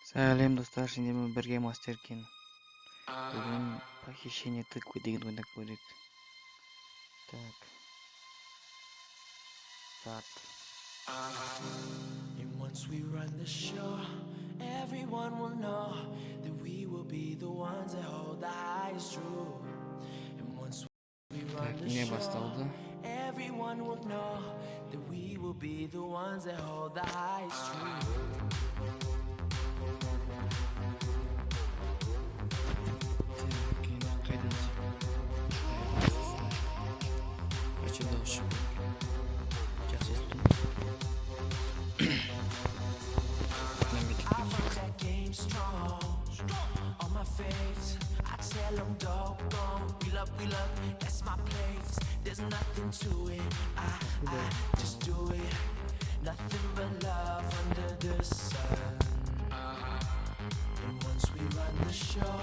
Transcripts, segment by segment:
Сәлем достар, сендермен бірге мастеркен. Бүгін похищение тыквы деген ойнап көрейік. Так. Старт. And once we run the show, everyone will know that we will be the ones that hold the highest truth. And once we run the show, everyone will know that we will be the ones that hold the highest truth. On my face, I tell them go, we love, that's my place. There's nothing to it, I just do it. Nothing but love under the sun. And once we run the show,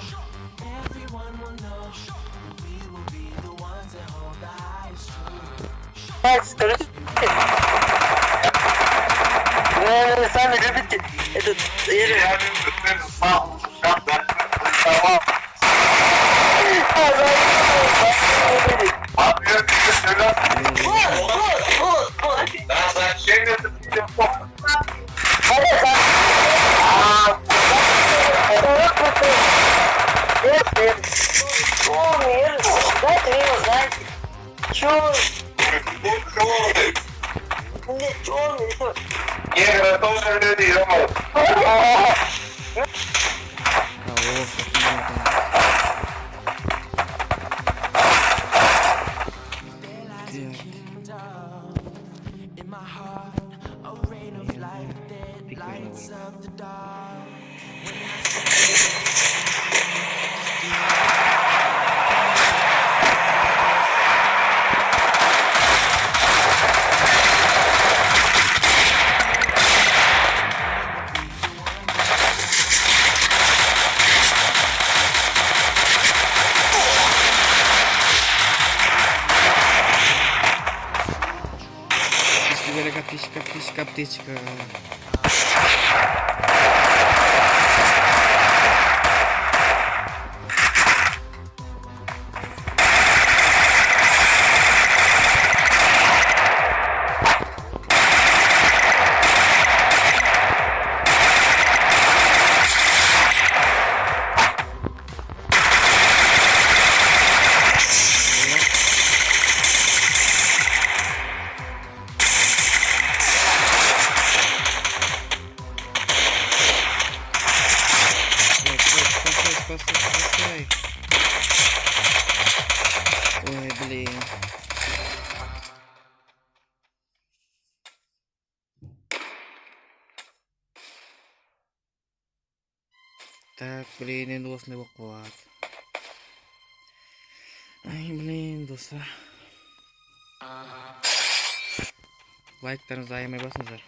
everyone will know that we will be the ones that hold the highest truth. Сами любите этот или зачем это телефон? Негры тоже люди, ё-моё. In my heart, a rain of light that lights up the dark. When Птичка. Спасай. Ой, блин. Так, блин, енді осындай болып қалады. Ай, блин, достар. Лайктарыңызды аямай басыңыздар.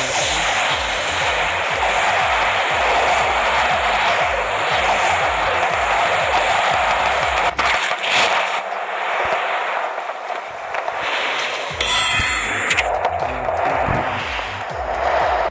Görüşürüz.